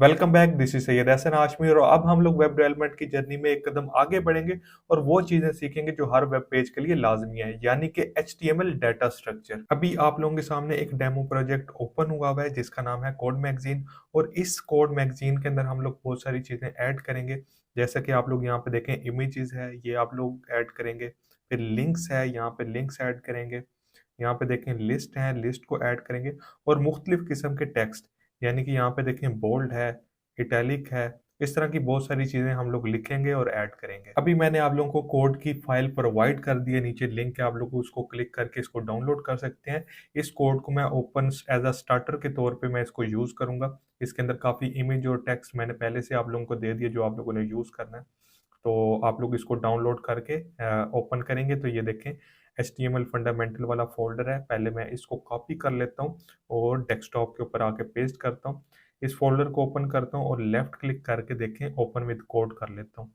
Welcome back. This is Syed Hasan Hashmi और अब हम लोग वेब डेवलपमेंट की जर्नी में एक कदम आगे बढ़ेंगे और वो चीजें सीखेंगे जो हर वेब पेज के लिए लाजमी है, यानी कि HTML डाटा स्ट्रक्चर। अभी आप लोगों के सामने एक डेमो प्रोजेक्ट ओपन हुआ है जिसका नाम है कोड मैगजीन। और इस कोड मैगजीन के अंदर हम लोग बहुत सारी चीजें ऐड करेंगे। जैसा कि आप लोग यहाँ पे देखें, इमेजेस है, ये आप लोग ऐड करेंगे। फिर लिंक्स है, यहाँ पे लिंक्स ऐड करेंगे। यहाँ पे देखें लिस्ट है, लिस्ट को ऐड करेंगे। और मुख्तलिफ किस्म के टेक्स्ट, यानी कि यहाँ पे देखें बोल्ड है, इटैलिक है, इस तरह की बहुत सारी चीजें हम लोग लिखेंगे और ऐड करेंगे। अभी मैंने आप लोगों को कोड की फाइल प्रोवाइड कर दी है, नीचे लिंक है, आप लोग उसको क्लिक करके इसको डाउनलोड कर सकते हैं। इस कोड को मैं ओपन एज अ स्टार्टर के तौर पे मैं इसको यूज करूंगा। इसके अंदर काफी इमेज और टेक्स्ट मैंने पहले से आप लोगों को दे दिया जो आप लोगों ने यूज करना है। तो आप लोग इसको डाउनलोड करके ओपन करेंगे तो ये देखें HTML फंडामेंटल वाला फोल्डर है। पहले मैं इसको कॉपी कर लेता हूँ और डेस्कटॉप के ऊपर आके पेस्ट करता हूँ। इस फोल्डर को ओपन करता हूँ और लेफ्ट क्लिक करके देखें ओपन विद कोड कर लेता हूँ।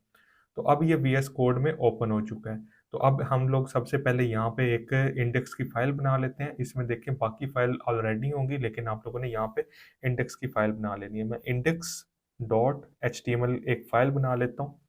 तो अब ये VS कोड में ओपन हो चुका है। तो अब हम लोग सबसे पहले यहाँ पे एक इंडेक्स की फाइल बना लेते हैं। इसमें देखें बाकी फाइल ऑलरेडी होंगी, लेकिन आप लोगों ने यहाँ पे इंडेक्स की फाइल बना लेनी है। मैं index.html एक फाइल बना लेता हूँ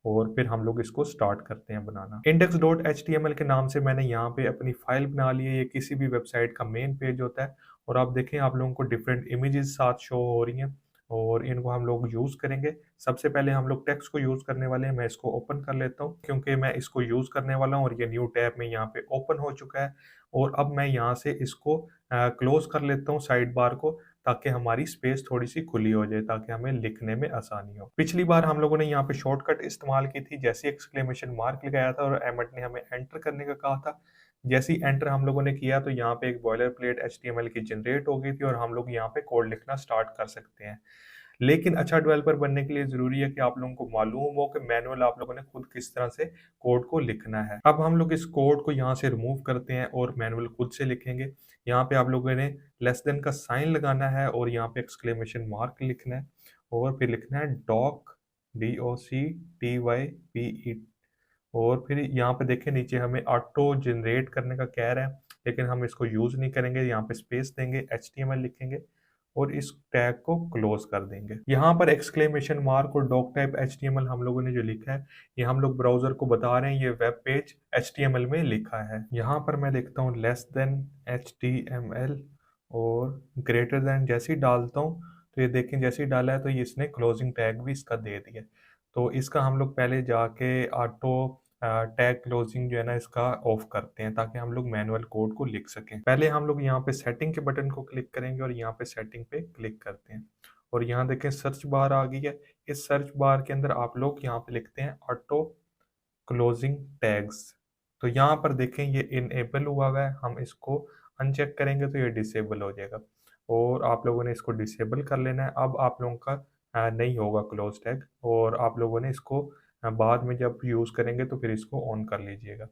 और फिर हम लोग इसको स्टार्ट करते हैं बनाना। index.html के नाम से मैंने यहाँ पे अपनी फाइल बना ली है। ये किसी भी वेबसाइट का मेन पेज होता है। और आप देखें आप लोगों को डिफरेंट इमेजेस साथ शो हो रही हैं और इनको हम लोग यूज करेंगे। सबसे पहले हम लोग टेक्स्ट को यूज करने वाले हैं। मैं इसको ओपन कर लेता हूँ क्योंकि मैं इसको यूज करने वाला हूँ और ये न्यू टैब में यहाँ पे ओपन हो चुका है। और अब मैं यहाँ से इसको क्लोज कर लेता हूँ साइड बार को, ताकि हमारी स्पेस थोड़ी सी खुली हो जाए, ताकि हमें लिखने में आसानी हो। पिछली बार हम लोगों ने यहाँ पे शॉर्टकट इस्तेमाल की थी, जैसे एक्सक्लेमेशन मार्क लगाया था और एमएट ने हमें एंटर करने का कहा था। जैसे ही एंटर हम लोगों ने किया तो यहाँ पे एक बॉयलर प्लेट HTML की जनरेट हो गई थी और हम लोग यहाँ पे कोड लिखना स्टार्ट कर सकते हैं। लेकिन अच्छा डेवलपर बनने के लिए जरूरी है कि आप लोगों को मालूम हो कि मैनुअल आप लोगों ने खुद किस तरह से कोड को लिखना है। अब हम लोग इस कोड को यहाँ से रिमूव करते हैं और मैनुअल खुद से लिखेंगे। यहाँ पे आप लोगों ने लेस देन का साइन लगाना है और यहाँ पे एक्सक्लेमेशन मार्क लिखना है और फिर लिखना है डॉक DOCTYPE। और फिर यहाँ पे देखें नीचे हमें ऑटो जनरेट करने का कह रहा है, लेकिन हम इसको यूज नहीं करेंगे। यहाँ पे स्पेस देंगे, HTML लिखेंगे और इस टैग को क्लोज कर देंगे। यहाँ पर एक्सक्लेमेशन मार्क और डॉक टाइप HTML हम लोगों ने जो लिखा है, ये हम लोग ब्राउजर को बता रहे हैं ये वेब पेज HTML में लिखा है। यहाँ पर मैं लिखता हूँ लेस देन HTML और ग्रेटर देन जैसे ही डालता हूँ तो ये देखें जैसे ही डाला है तो ये इसने क्लोजिंग टैग भी इसका दे दिया। तो इसका हम लोग पहले जाके ऑटो टैग क्लोजिंग जो है ना इसका ऑफ करते हैं, ताकि हम लोग मैनुअल कोड को लिख सकें। पहले हम लोग यहाँ पे सेटिंग के बटन को क्लिक करेंगे और यहाँ पे सेटिंग पे क्लिक करते हैं और यहाँ देखें सर्च बार आ गई है। इस सर्च बार के अंदर आप लोग यहाँ पे लिखते हैं ऑटो क्लोजिंग टैग्स। तो यहाँ पर देखें ये इनेबल हुआ है, हम इसको अनचेक करेंगे तो ये डिसेबल हो जाएगा और आप लोगों ने इसको डिसेबल कर लेना है। अब आप लोगों का नहीं होगा क्लोज टैग और आप लोगों ने इसको बाद में जब यूज़ करेंगे तो फिर इसको ऑन कर लीजिएगा।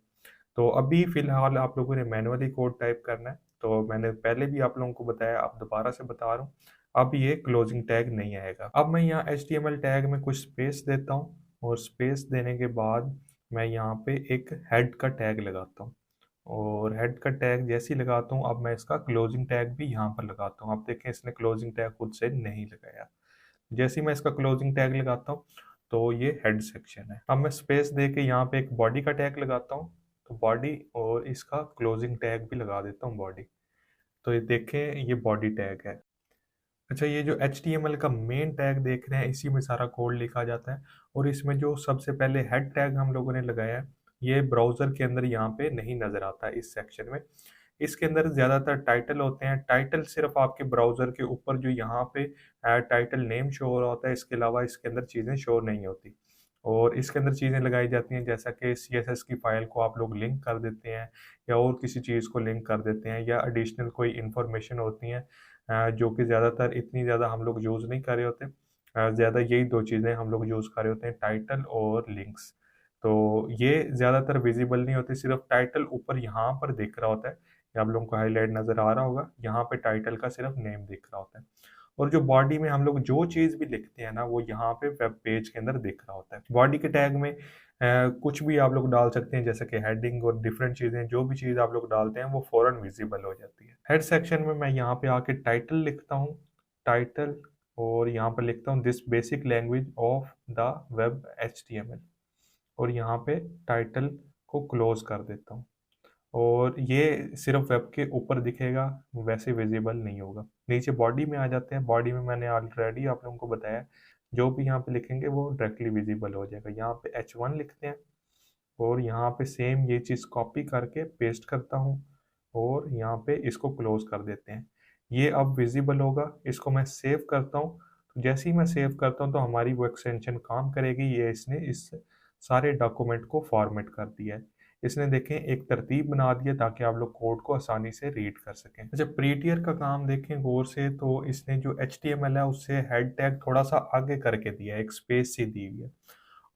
तो अभी फ़िलहाल आप लोगों ने मैनुअली कोड टाइप करना है। तो मैंने पहले भी आप लोगों को बताया, अब दोबारा से बता रहा हूँ। अब ये क्लोजिंग टैग नहीं आएगा। अब मैं यहाँ HTML टैग में कुछ स्पेस देता हूँ और स्पेस देने के बाद मैं यहाँ पे एक हेड का टैग लगाता हूँ और हेड का टैग जैसे ही लगाता हूँ अब मैं इसका क्लोजिंग टैग भी यहाँ पर लगाता हूँ। आप देखें इसने क्लोजिंग टैग खुद से नहीं लगाया। जैसे ही मैं इसका क्लोजिंग टैग लगाता हूँ तो ये हेड सेक्शन है। अब मैं स्पेस दे के यहाँ पे एक बॉडी का टैग लगाता हूँ, तो बॉडी और इसका क्लोजिंग टैग भी लगा देता हूँ बॉडी। तो ये देखें ये बॉडी टैग है। अच्छा, ये जो HTML का मेन टैग देख रहे हैं इसी में सारा कोड लिखा जाता है और इसमें जो सबसे पहले हेड टैग हम लोगों ने लगाया है ये ब्राउज़र के अंदर यहाँ पे नहीं नज़र आता है इस सेक्शन में। इसके अंदर ज़्यादातर टाइटल होते हैं। टाइटल सिर्फ आपके ब्राउज़र के ऊपर जो यहाँ पे टाइटल नेम शो हो रहा होता है, इसके अलावा इसके अंदर चीज़ें शो नहीं होती। और इसके अंदर चीज़ें लगाई जाती हैं जैसा कि CSS की फ़ाइल को आप लोग लिंक कर देते हैं या और किसी चीज़ को लिंक कर देते हैं या एडिशनल कोई इन्फॉर्मेशन होती हैं जो कि ज़्यादातर इतनी ज़्यादा हम लोग यूज़ नहीं कर रहे होते। ज़्यादा यही 2 चीज़ें हम लोग यूज़ कर रहे होते हैं, टाइटल और लिंक्स। तो ये ज़्यादातर विज़िबल नहीं होती, सिर्फ टाइटल ऊपर यहाँ पर दिख रहा होता है। ये आप लोगों को हाइलाइट नज़र आ रहा होगा, यहाँ पे टाइटल का सिर्फ नेम दिख रहा होता है। और जो बॉडी में हम लोग जो चीज़ भी लिखते हैं ना वो यहाँ पे वेब पेज के अंदर दिख रहा होता है। बॉडी के टैग में कुछ भी आप लोग डाल सकते हैं जैसे कि हेडिंग और डिफरेंट चीज़ें, जो भी चीज़ आप लोग डालते हैं वो फ़ौरन विज़िबल हो जाती है। हेड सेक्शन में मैं यहाँ पे आके टाइटल लिखता हूँ, टाइटल और यहाँ पर लिखता हूँ this basic language of the web HTML, और यहाँ पे टाइटल को क्लोज कर देता हूँ। और ये सिर्फ वेब के ऊपर दिखेगा, वैसे विजिबल नहीं होगा। नीचे बॉडी में आ जाते हैं। बॉडी में मैंने ऑलरेडी आप लोगों को बताया, जो भी यहाँ पे लिखेंगे वो डायरेक्टली विजिबल हो जाएगा। यहाँ पे H1 लिखते हैं और यहाँ पे सेम ये चीज़ कॉपी करके पेस्ट करता हूँ और यहाँ पे इसको क्लोज कर देते हैं। ये अब विजिबल होगा। इसको मैं सेव करता हूँ। तो जैसे ही मैं सेव करता हूँ तो हमारी वो एक्सटेंशन काम करेगी। ये इसने इस सारे डॉक्यूमेंट को फॉर्मेट कर दिया है। इसने देखें एक तरतीब बना दिया ताकि आप लोग कोड को आसानी से रीड कर सकें। अच्छा, प्रीटियर का काम देखें गौर से, तो इसने जो HTML है उससे हेड टैग थोड़ा सा आगे करके दिया है, एक स्पेस सी दी हुई है।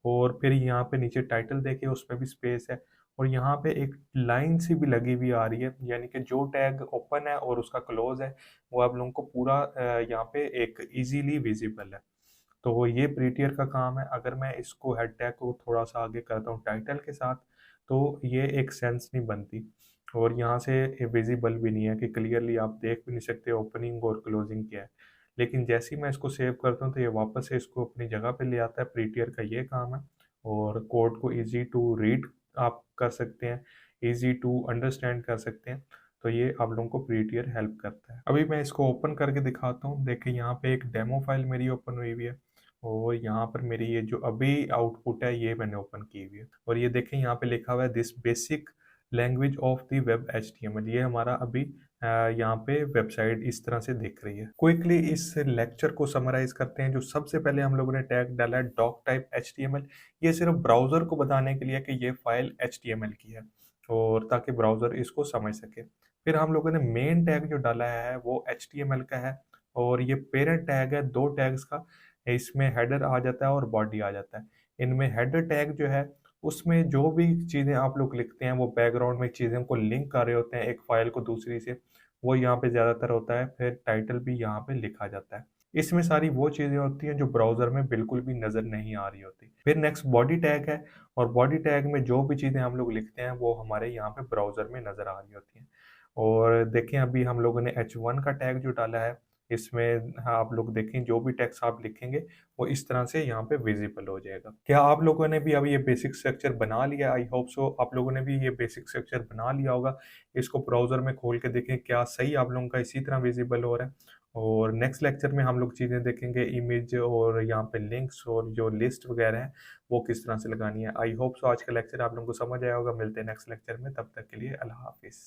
और फिर यहाँ पे नीचे टाइटल देखे, उसमें भी स्पेस है। और यहाँ पे एक लाइन सी भी लगी हुई आ रही है, यानी कि जो टैग ओपन है और उसका क्लोज है वो आप लोगों को पूरा यहाँ पे एक इजीली विजिबल है। तो ये प्रीटियर का काम है। अगर मैं इसको हेड टैग को थोड़ा सा आगे करता हूँ टाइटल के साथ, तो ये एक सेंस नहीं बनती और यहाँ से विजिबल भी नहीं है कि क्लियरली आप देख भी नहीं सकते ओपनिंग और क्लोजिंग क्या है। लेकिन जैसे ही मैं इसको सेव करता हूँ तो ये वापस से इसको अपनी जगह पे ले आता है। प्रीटियर का ये काम है। और कोड को इजी टू रीड आप कर सकते हैं, इजी टू अंडरस्टैंड कर सकते हैं। तो ये आप लोगों को प्रीटियर हेल्प करता है। अभी मैं इसको ओपन करके दिखाता हूँ। देखिए यहाँ पे एक डेमो फाइल मेरी ओपन हुई हुई है और यहाँ पर मेरी ये जो अभी आउटपुट है ये मैंने ओपन की हुई है। और ये देखें यहाँ पे लिखा हुआ है this basic language of the web HTML। ये हमारा अभी यहाँ पे वेबसाइट इस तरह से दिख रही है। क्विकली इस लेक्चर को समराइज करते हैं। जो सबसे पहले हम लोगों ने टैग डाला है डॉक टाइप HTML, ये सिर्फ ब्राउजर को बताने के लिए कि ये फाइल HTML की है और ताकि ब्राउजर इसको समझ सके। फिर हम लोगों ने मेन टैग जो डाला है वो HTML का है और ये पेरेंट टैग है, दो टैग्स का। इसमें हेडर आ जाता है और बॉडी आ जाता है। इनमें हेडर टैग जो है उसमें जो भी चीज़ें आप लोग लिखते हैं वो बैकग्राउंड में चीज़ों को लिंक कर रहे होते हैं एक फाइल को दूसरी से, वो यहाँ पे ज़्यादातर होता है। फिर टाइटल भी यहाँ पे लिखा जाता है। इसमें सारी वो चीज़ें होती हैं जो ब्राउज़र में बिल्कुल भी नज़र नहीं आ रही होती। फिर नेक्स्ट बॉडी टैग है और बॉडी टैग में जो भी चीज़ें हम लोग लिखते हैं वो हमारे यहाँ पे ब्राउज़र में नज़र आ रही होती हैं। और देखें अभी हम लोगों ने H1 का टैग जो डाला है, इसमें हाँ, आप लोग देखें जो भी टेक्स्ट आप लिखेंगे वो इस तरह से यहाँ पे विजिबल हो जाएगा। क्या आप लोगों ने भी अभी ये बेसिक स्ट्रक्चर बना लिया? आई होप सो आप लोगों ने भी ये बेसिक स्ट्रक्चर बना लिया होगा। इसको ब्राउजर में खोल के देखें क्या सही आप लोगों का इसी तरह विजिबल हो रहा है। और नेक्स्ट लेक्चर में हम लोग चीज़ें देखेंगे, इमेज और यहाँ पे लिंक्स और जो लिस्ट वगैरह है वो किस तरह से लगानी है। आई होप सो आज का लेक्चर आप लोगों को समझ आया होगा। मिलते हैं नेक्स्ट लेक्चर में, तब तक के लिए अल्लाह हाफिज़।